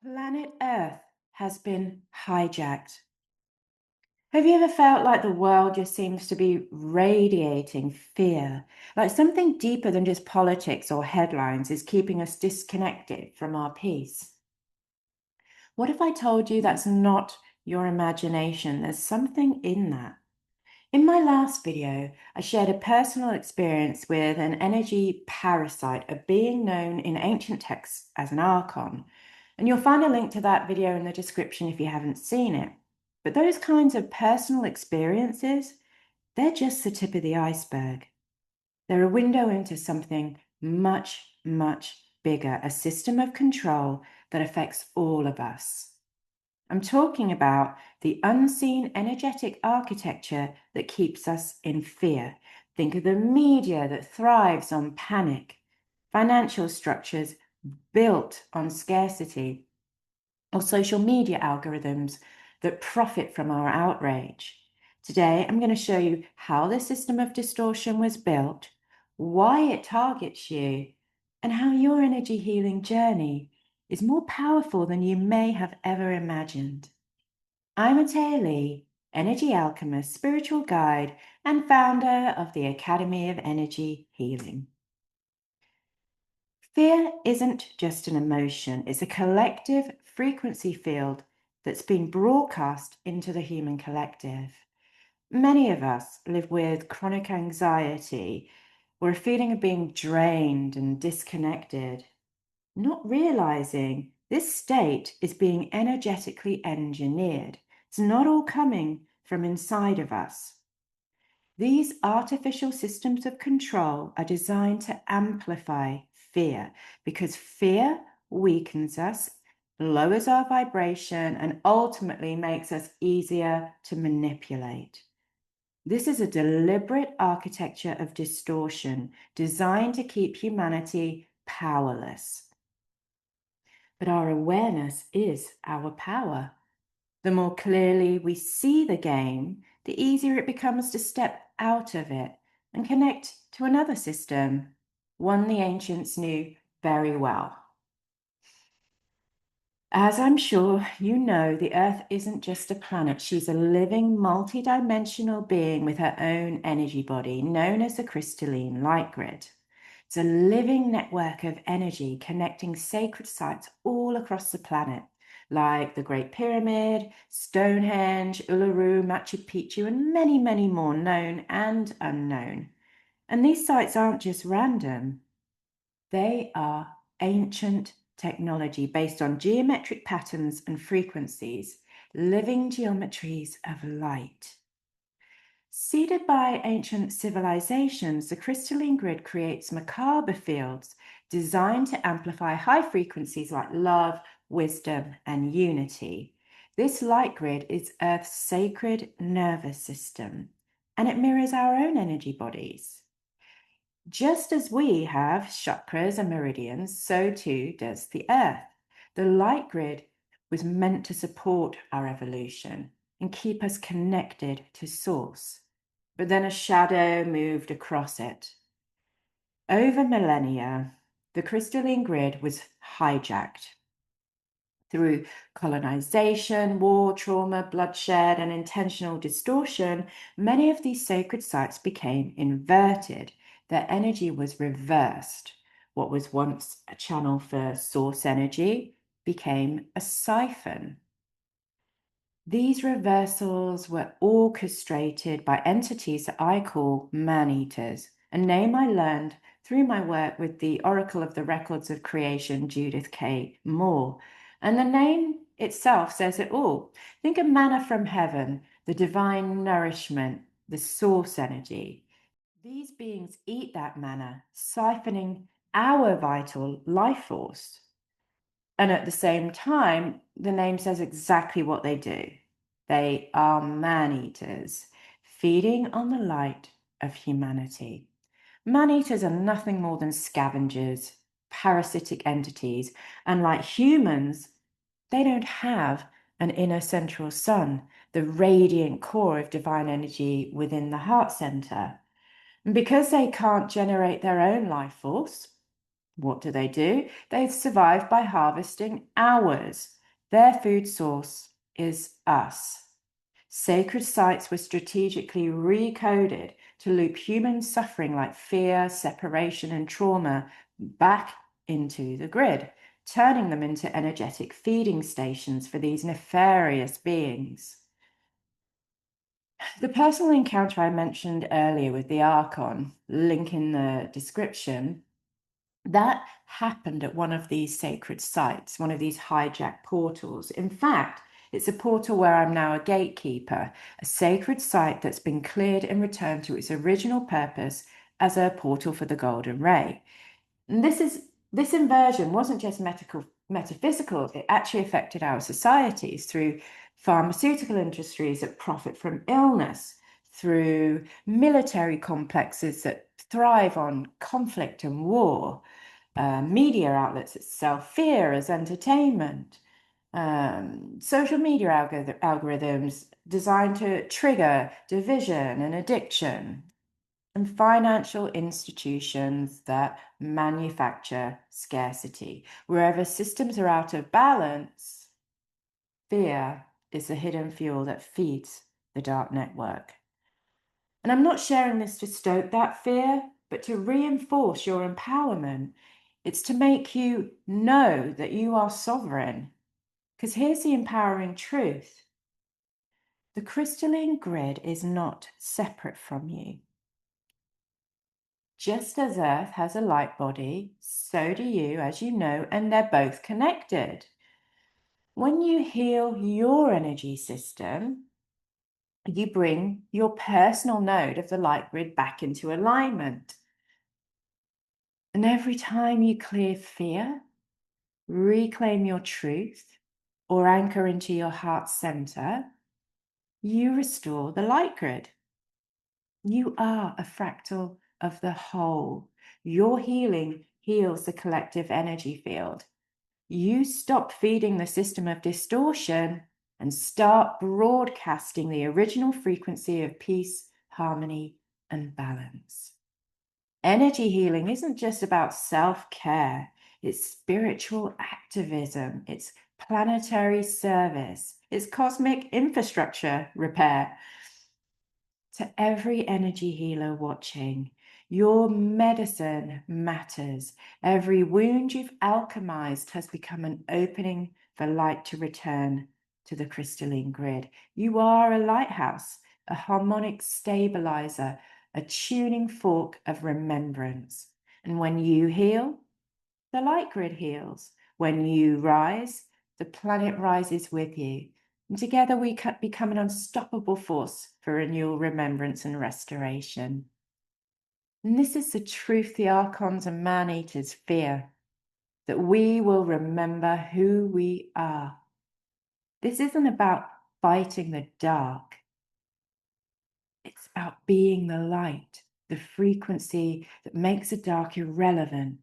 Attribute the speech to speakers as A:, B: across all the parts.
A: Planet Earth has been hijacked. Have you ever felt like the world just seems to be radiating fear? Like something deeper than just politics or headlines is keeping us disconnected from our peace? What if I told you that's not your imagination? There's something in that. In my last video, I shared a personal experience with an energy parasite, a being known in ancient texts as an Archon. And you'll find a link to that video in the description if you haven't seen it. But those kinds of personal experiences, they're just the tip of the iceberg. They're a window into something much, much bigger, a system of control that affects all of us. I'm talking about the unseen energetic architecture that keeps us in fear. Think of the media that thrives on panic, financial structures built on scarcity, or social media algorithms that profit from our outrage. Today, I'm going to show you how the system of distortion was built, why it targets you, and how your energy healing journey is more powerful than you may have ever imagined. I'm Ahtayaa Leigh, energy alchemist, spiritual guide, and founder of the Academy of Energy Healing. Fear isn't just an emotion, it's a collective frequency field that's been broadcast into the human collective. Many of us live with chronic anxiety or a feeling of being drained and disconnected, not realizing this state is being energetically engineered. It's not all coming from inside of us. These artificial systems of control are designed to amplify fear because fear weakens us, lowers our vibration, and ultimately makes us easier to manipulate. This is a deliberate architecture of distortion designed to keep humanity powerless. But our awareness is our power. The more clearly we see the game, the easier it becomes to step out of it and connect to another system, one the ancients knew very well. As I'm sure you know, the Earth isn't just a planet. She's a living, multi-dimensional being with her own energy body, known as the crystalline light grid. It's a living network of energy connecting sacred sites all across the planet, like the Great Pyramid, Stonehenge, Uluru, Machu Picchu, and many, many more known and unknown. And these sites aren't just random. They are ancient technology based on geometric patterns and frequencies, living geometries of light. Seeded by ancient civilizations, the crystalline grid creates macabre fields designed to amplify high frequencies like love, wisdom, and unity. This light grid is Earth's sacred nervous system, and it mirrors our own energy bodies. Just as we have chakras and meridians, so too does the Earth. The light grid was meant to support our evolution and keep us connected to Source. But then a shadow moved across it. Over millennia, the crystalline grid was hijacked. Through colonization, war, trauma, bloodshed, and intentional distortion, many of these sacred sites became inverted. Their energy was reversed. What was once a channel for source energy became a siphon. These reversals were orchestrated by entities that I call man-eaters, a name I learned through my work with the Oracle of the Records of Creation, Judith K. Moore. And the name itself says it all. Think of manna from heaven, the divine nourishment, the source energy. These beings eat that manna, siphoning our vital life force. And at the same time, the name says exactly what they do. They are man-eaters, feeding on the light of humanity. Man-eaters are nothing more than scavengers, parasitic entities, and like humans, they don't have an inner central sun, the radiant core of divine energy within the heart center. And because they can't generate their own life force, What do? They survive by harvesting ours. Their food source is us. Sacred sites were strategically recoded to loop human suffering like fear, separation, and trauma back into the grid, turning them into energetic feeding stations for these nefarious beings. The personal encounter I mentioned earlier with the Archon, link in the description, that happened at one of these sacred sites, one of these hijacked portals. In fact, it's a portal where I'm now a gatekeeper, a sacred site that's been cleared and returned to its original purpose as a portal for the Golden Ray. And this inversion wasn't just metaphysical, it actually affected our societies through pharmaceutical industries that profit from illness, through military complexes that thrive on conflict and war, media outlets that sell fear as entertainment, social media algorithms designed to trigger division and addiction, and financial institutions that manufacture scarcity. Wherever systems are out of balance, fear is the hidden fuel that feeds the dark network. And I'm not sharing this to stoke that fear, but to reinforce your empowerment. It's to make you know that you are sovereign. Because here's the empowering truth. The crystalline grid is not separate from you. Just as Earth has a light body, so do you, as you know, and they're both connected. When you heal your energy system, you bring your personal node of the light grid back into alignment. And every time you clear fear, reclaim your truth, or anchor into your heart center, you restore the light grid. You are a fractal of the whole. Your healing heals the collective energy field. You stop feeding the system of distortion and start broadcasting the original frequency of peace, harmony, and balance. Energy healing isn't just about self-care. It's spiritual activism. It's planetary service. It's cosmic infrastructure repair. To every energy healer watching, your medicine matters. Every wound you've alchemized has become an opening for light to return to the crystalline grid. You are a lighthouse, a harmonic stabilizer, a tuning fork of remembrance. And when you heal, the light grid heals. When you rise, the planet rises with you. And together we become an unstoppable force for renewal, remembrance, and restoration. And this is the truth the Archons and man-eaters fear, that we will remember who we are. This isn't about fighting the dark. It's about being the light, the frequency that makes the dark irrelevant.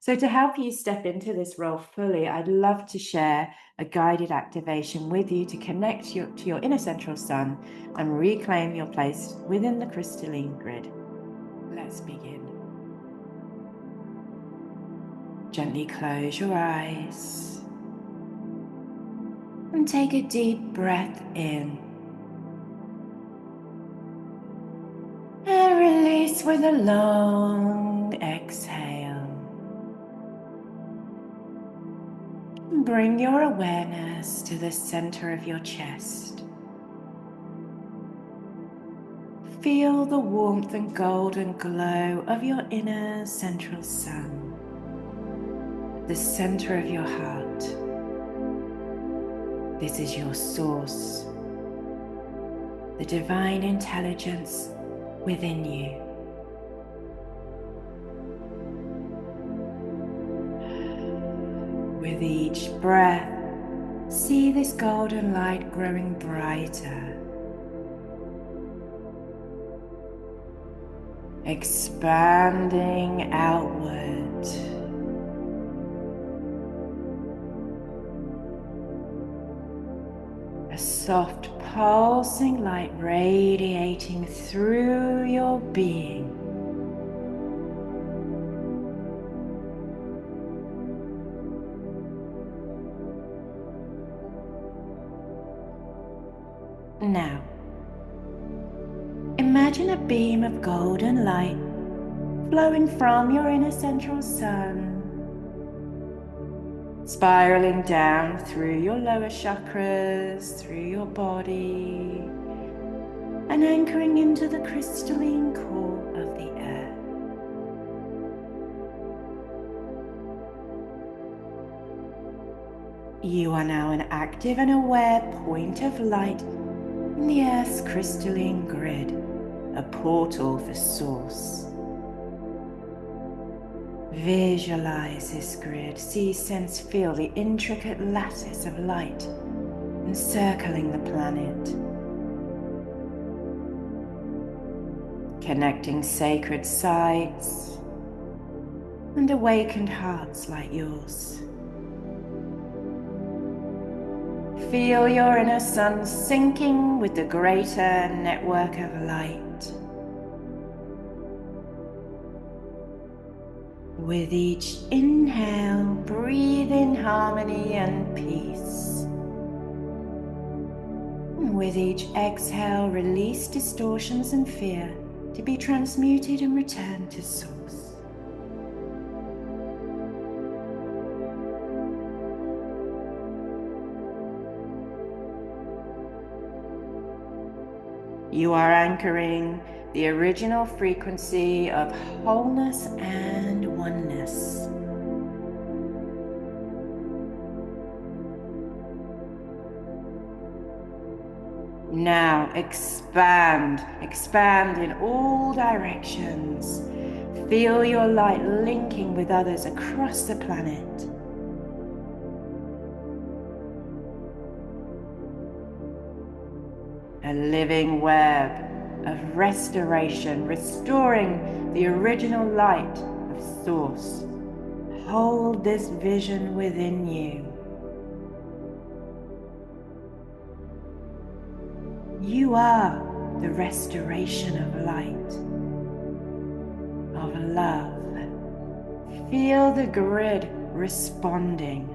A: So to help you step into this role fully, I'd love to share a guided activation with you to connect to your inner central sun and reclaim your place within the crystalline grid. Let's begin. Gently close your eyes and take a deep breath in and release with a long exhale. Bring your awareness to the center of your chest. Feel the warmth and golden glow of your inner central sun, the center of your heart. This is your source, the divine intelligence within you. With each breath, see this golden light growing brighter, expanding outward. A soft pulsing light radiating through your being. Now, imagine a beam of golden light flowing from your inner central sun, spiraling down through your lower chakras, through your body, and anchoring into the crystalline core of the earth. You are now an active and aware point of light in the Earth's crystalline grid, a portal for Source. Visualize this grid, see, sense, feel the intricate lattice of light encircling the planet, connecting sacred sites and awakened hearts like yours. Feel your inner sun syncing with the greater network of light. With each inhale, breathe in harmony and peace. With each exhale, release distortions and fear to be transmuted and returned to Source. You are anchoring the original frequency of wholeness and oneness. Now expand in all directions. Feel your light linking with others across the planet. A living web of restoration, restoring the original light of Source. Hold this vision within you. You are the restoration of light, of love. Feel the grid responding,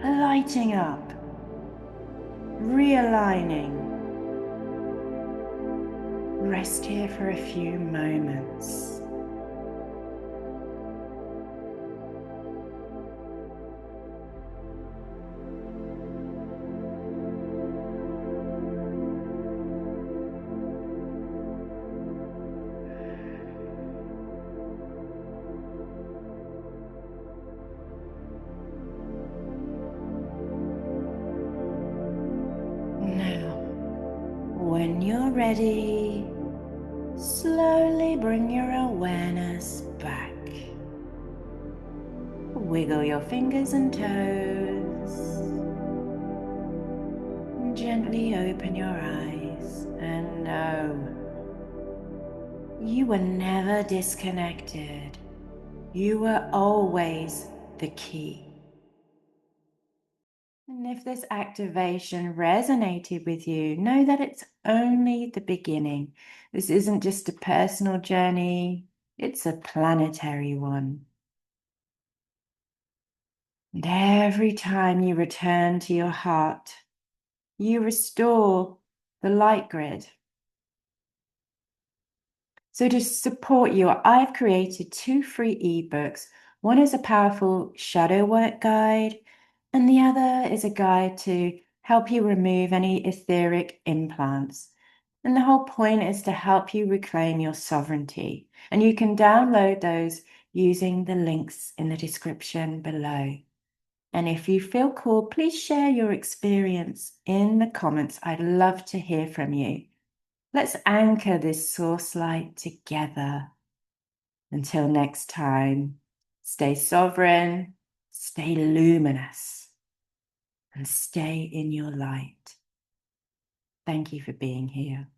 A: lighting up, realigning. Rest here for a few moments. Now, when you're ready, slowly bring your awareness back. Wiggle your fingers and toes. Gently open your eyes and know you were never disconnected. You were always the key. And if this activation resonated with you, know that it's only the beginning. This isn't just a personal journey, it's a planetary one. And every time you return to your heart, you restore the light grid. So to support you, I've created 2 free ebooks. One is a powerful shadow work guide, and the other is a guide to help you remove any etheric implants. And the whole point is to help you reclaim your sovereignty. And you can download those using the links in the description below. And if you feel called, please share your experience in the comments. I'd love to hear from you. Let's anchor this source light together. Until next time, stay sovereign, stay luminous, and stay in your light. Thank you for being here.